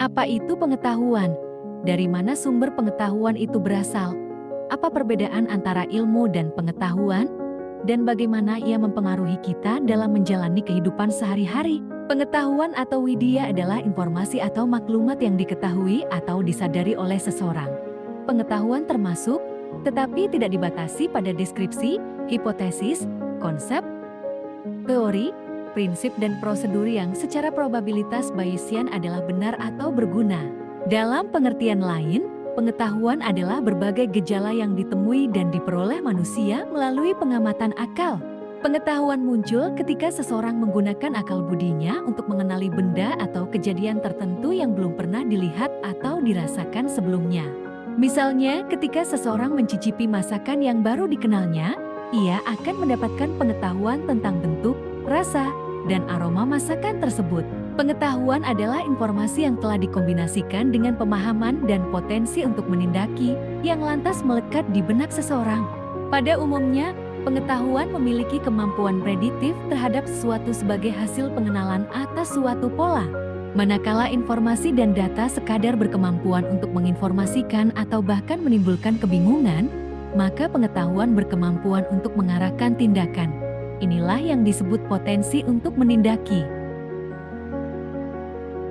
Apa itu pengetahuan? Dari mana sumber pengetahuan itu berasal? Apa perbedaan antara ilmu dan pengetahuan? Dan bagaimana ia mempengaruhi kita dalam menjalani kehidupan sehari-hari? Pengetahuan atau widya adalah informasi atau maklumat yang diketahui atau disadari oleh seseorang. Pengetahuan termasuk, tetapi tidak dibatasi pada deskripsi, hipotesis, konsep, teori, prinsip dan prosedur yang secara probabilitas Bayesian adalah benar atau berguna. Dalam pengertian lain, pengetahuan adalah berbagai gejala yang ditemui dan diperoleh manusia melalui pengamatan akal. Pengetahuan muncul ketika seseorang menggunakan akal budinya untuk mengenali benda atau kejadian tertentu yang belum pernah dilihat atau dirasakan sebelumnya. Misalnya, ketika seseorang mencicipi masakan yang baru dikenalnya, ia akan mendapatkan pengetahuan tentang bentuk, rasa, dan aroma masakan tersebut. Pengetahuan adalah informasi yang telah dikombinasikan dengan pemahaman dan potensi untuk menindaki yang lantas melekat di benak seseorang. Pada umumnya, pengetahuan memiliki kemampuan prediktif terhadap sesuatu sebagai hasil pengenalan atas suatu pola. Manakala informasi dan data sekadar berkemampuan untuk menginformasikan atau bahkan menimbulkan kebingungan, maka pengetahuan berkemampuan untuk mengarahkan tindakan. Inilah yang disebut potensi untuk menindaki.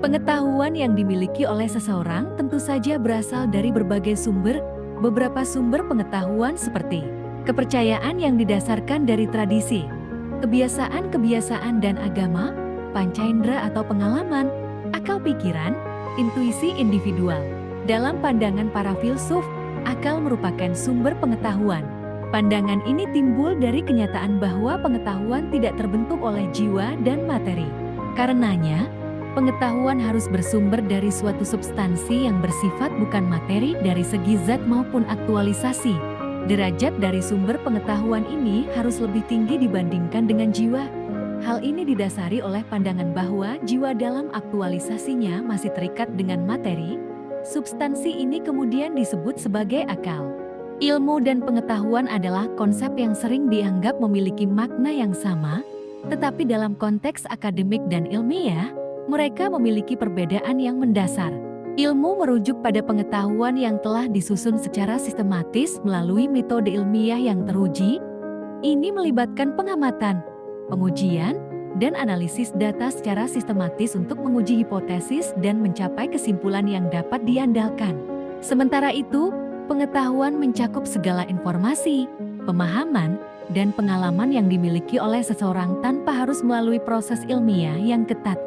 Pengetahuan yang dimiliki oleh seseorang tentu saja berasal dari berbagai sumber. Beberapa sumber pengetahuan seperti kepercayaan yang didasarkan dari tradisi, kebiasaan-kebiasaan dan agama, panca indera atau pengalaman, akal pikiran, intuisi individual. Dalam pandangan para filsuf, akal merupakan sumber pengetahuan. Pandangan ini timbul dari kenyataan bahwa pengetahuan tidak terbentuk oleh jiwa dan materi. Karenanya, pengetahuan harus bersumber dari suatu substansi yang bersifat bukan materi dari segi zat maupun aktualisasi. Derajat dari sumber pengetahuan ini harus lebih tinggi dibandingkan dengan jiwa. Hal ini didasari oleh pandangan bahwa jiwa dalam aktualisasinya masih terikat dengan materi. Substansi ini kemudian disebut sebagai akal. Ilmu dan pengetahuan adalah konsep yang sering dianggap memiliki makna yang sama, tetapi dalam konteks akademik dan ilmiah, mereka memiliki perbedaan yang mendasar. Ilmu merujuk pada pengetahuan yang telah disusun secara sistematis melalui metode ilmiah yang teruji. Ini melibatkan pengamatan, pengujian, dan analisis data secara sistematis untuk menguji hipotesis dan mencapai kesimpulan yang dapat diandalkan. Sementara itu, pengetahuan mencakup segala informasi, pemahaman, dan pengalaman yang dimiliki oleh seseorang tanpa harus melalui proses ilmiah yang ketat.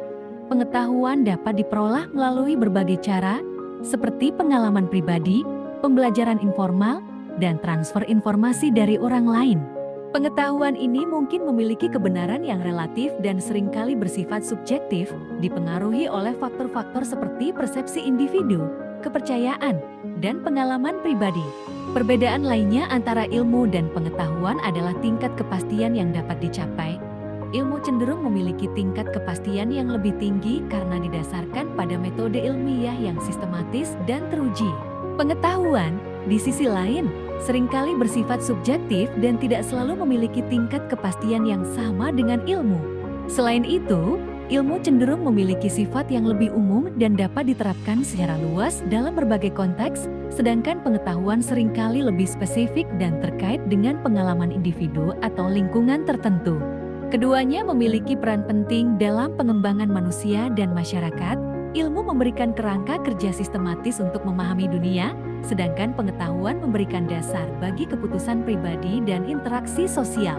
Pengetahuan dapat diperoleh melalui berbagai cara, seperti pengalaman pribadi, pembelajaran informal, dan transfer informasi dari orang lain. Pengetahuan ini mungkin memiliki kebenaran yang relatif dan seringkali bersifat subjektif, dipengaruhi oleh faktor-faktor seperti persepsi individu, kepercayaan, dan pengalaman pribadi. Perbedaan lainnya antara ilmu dan pengetahuan adalah tingkat kepastian yang dapat dicapai. Ilmu cenderung memiliki tingkat kepastian yang lebih tinggi karena didasarkan pada metode ilmiah yang sistematis dan teruji. Pengetahuan, di sisi lain, seringkali bersifat subjektif dan tidak selalu memiliki tingkat kepastian yang sama dengan ilmu. Selain itu, ilmu cenderung memiliki sifat yang lebih umum dan dapat diterapkan secara luas dalam berbagai konteks, sedangkan pengetahuan seringkali lebih spesifik dan terkait dengan pengalaman individu atau lingkungan tertentu. Keduanya memiliki peran penting dalam pengembangan manusia dan masyarakat. Ilmu memberikan kerangka kerja sistematis untuk memahami dunia, sedangkan pengetahuan memberikan dasar bagi keputusan pribadi dan interaksi sosial.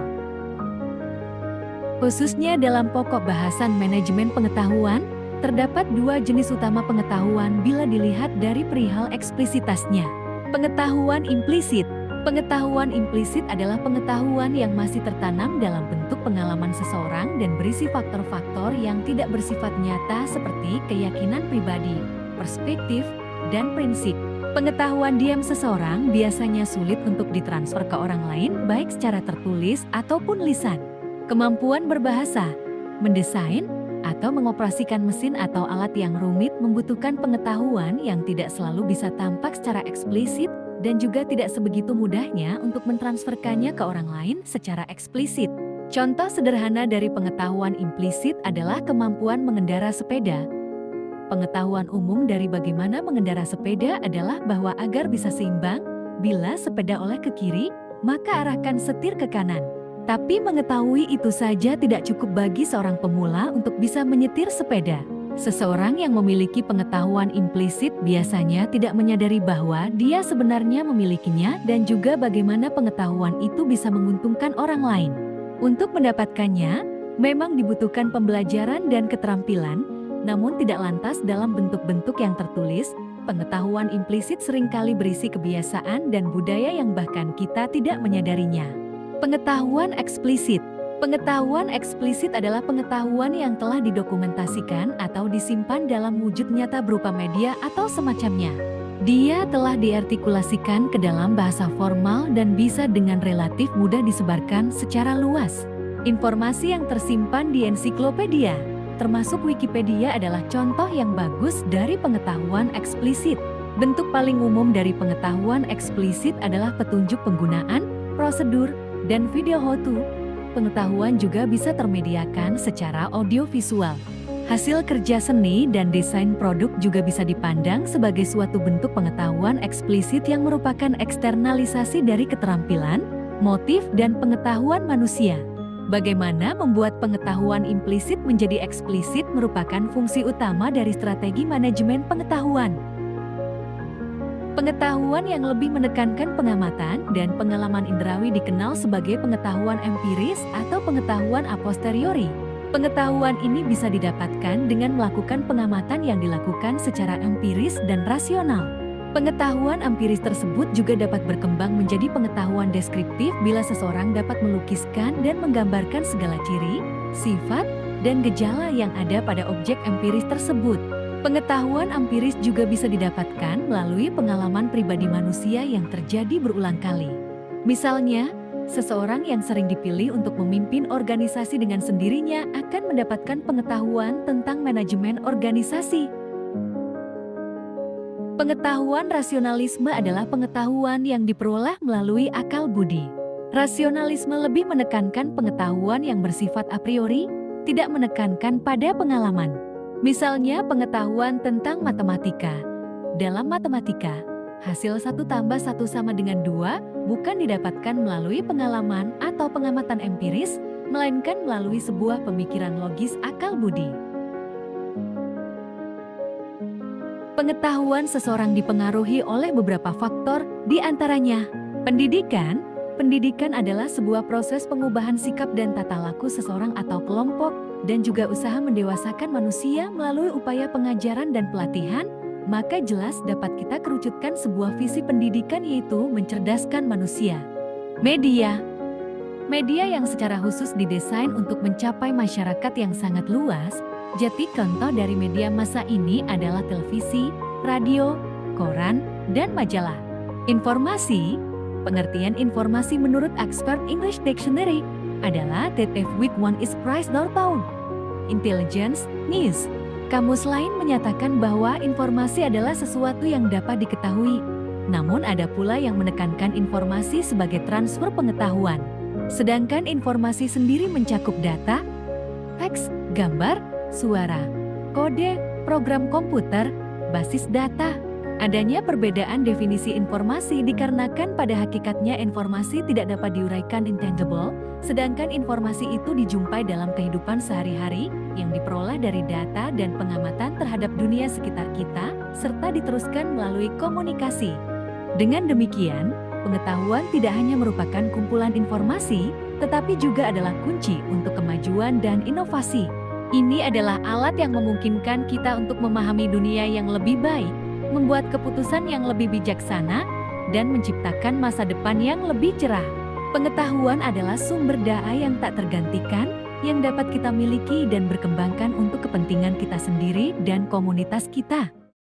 Khususnya dalam pokok bahasan manajemen pengetahuan, terdapat dua jenis utama pengetahuan bila dilihat dari perihal eksplisitasnya. Pengetahuan implisit. Pengetahuan implisit adalah pengetahuan yang masih tertanam dalam bentuk pengalaman seseorang dan berisi faktor-faktor yang tidak bersifat nyata seperti keyakinan pribadi, perspektif, dan prinsip. Pengetahuan diam seseorang biasanya sulit untuk ditransfer ke orang lain baik secara tertulis ataupun lisan. Kemampuan berbahasa, mendesain, atau mengoperasikan mesin atau alat yang rumit membutuhkan pengetahuan yang tidak selalu bisa tampak secara eksplisit dan juga tidak sebegitu mudahnya untuk mentransferkannya ke orang lain secara eksplisit. Contoh sederhana dari pengetahuan implisit adalah kemampuan mengendara sepeda. Pengetahuan umum dari bagaimana mengendara sepeda adalah bahwa agar bisa seimbang, bila sepeda oleh ke kiri, maka arahkan setir ke kanan. Tapi mengetahui itu saja tidak cukup bagi seorang pemula untuk bisa menyetir sepeda. Seseorang yang memiliki pengetahuan implisit biasanya tidak menyadari bahwa dia sebenarnya memilikinya dan juga bagaimana pengetahuan itu bisa menguntungkan orang lain. Untuk mendapatkannya, memang dibutuhkan pembelajaran dan keterampilan, namun tidak lantas dalam bentuk-bentuk yang tertulis. Pengetahuan implisit seringkali berisi kebiasaan dan budaya yang bahkan kita tidak menyadarinya. Pengetahuan eksplisit. Pengetahuan eksplisit adalah pengetahuan yang telah didokumentasikan atau disimpan dalam wujud nyata berupa media atau semacamnya. Dia telah diartikulasikan ke dalam bahasa formal dan bisa dengan relatif mudah disebarkan secara luas. Informasi yang tersimpan di ensiklopedia, termasuk Wikipedia, adalah contoh yang bagus dari pengetahuan eksplisit. Bentuk paling umum dari pengetahuan eksplisit adalah petunjuk penggunaan, prosedur, dan video how-to. Pengetahuan juga bisa termediakan secara audiovisual. Hasil kerja seni dan desain produk juga bisa dipandang sebagai suatu bentuk pengetahuan eksplisit yang merupakan eksternalisasi dari keterampilan, motif, dan pengetahuan manusia. Bagaimana membuat pengetahuan implisit menjadi eksplisit merupakan fungsi utama dari strategi manajemen pengetahuan. Pengetahuan yang lebih menekankan pengamatan dan pengalaman indrawi dikenal sebagai pengetahuan empiris atau pengetahuan a posteriori. Pengetahuan ini bisa didapatkan dengan melakukan pengamatan yang dilakukan secara empiris dan rasional. Pengetahuan empiris tersebut juga dapat berkembang menjadi pengetahuan deskriptif bila seseorang dapat melukiskan dan menggambarkan segala ciri, sifat, dan gejala yang ada pada objek empiris tersebut. Pengetahuan empiris juga bisa didapatkan melalui pengalaman pribadi manusia yang terjadi berulang kali. Misalnya, seseorang yang sering dipilih untuk memimpin organisasi dengan sendirinya akan mendapatkan pengetahuan tentang manajemen organisasi. Pengetahuan rasionalisme adalah pengetahuan yang diperoleh melalui akal budi. Rasionalisme lebih menekankan pengetahuan yang bersifat a priori, tidak menekankan pada pengalaman. Misalnya pengetahuan tentang matematika. Dalam matematika, hasil 1 tambah 1 sama dengan 2 bukan didapatkan melalui pengalaman atau pengamatan empiris, melainkan melalui sebuah pemikiran logis akal budi. Pengetahuan seseorang dipengaruhi oleh beberapa faktor, di antaranya pendidikan. Pendidikan adalah sebuah proses pengubahan sikap dan tata laku seseorang atau kelompok, dan juga usaha mendewasakan manusia melalui upaya pengajaran dan pelatihan, maka jelas dapat kita kerucutkan sebuah visi pendidikan, yaitu mencerdaskan manusia. Media. Media yang secara khusus didesain untuk mencapai masyarakat yang sangat luas. Jadi contoh dari media massa ini adalah televisi, radio, koran, dan majalah. Informasi. Pengertian informasi menurut Oxford English Dictionary adalah that of which one is prized or known. Intelligence, news. Kamus lain menyatakan bahwa informasi adalah sesuatu yang dapat diketahui. Namun ada pula yang menekankan informasi sebagai transfer pengetahuan. Sedangkan informasi sendiri mencakup data, teks, gambar, suara, kode, program komputer, basis data. Adanya perbedaan definisi informasi dikarenakan pada hakikatnya informasi tidak dapat diuraikan intangible, sedangkan informasi itu dijumpai dalam kehidupan sehari-hari yang diperoleh dari data dan pengamatan terhadap dunia sekitar kita, serta diteruskan melalui komunikasi. Dengan demikian, pengetahuan tidak hanya merupakan kumpulan informasi, tetapi juga adalah kunci untuk kemajuan dan inovasi. Ini adalah alat yang memungkinkan kita untuk memahami dunia yang lebih baik, membuat keputusan yang lebih bijaksana, dan menciptakan masa depan yang lebih cerah. Pengetahuan adalah sumber daya yang tak tergantikan, yang dapat kita miliki dan berkembangkan untuk kepentingan kita sendiri dan komunitas kita.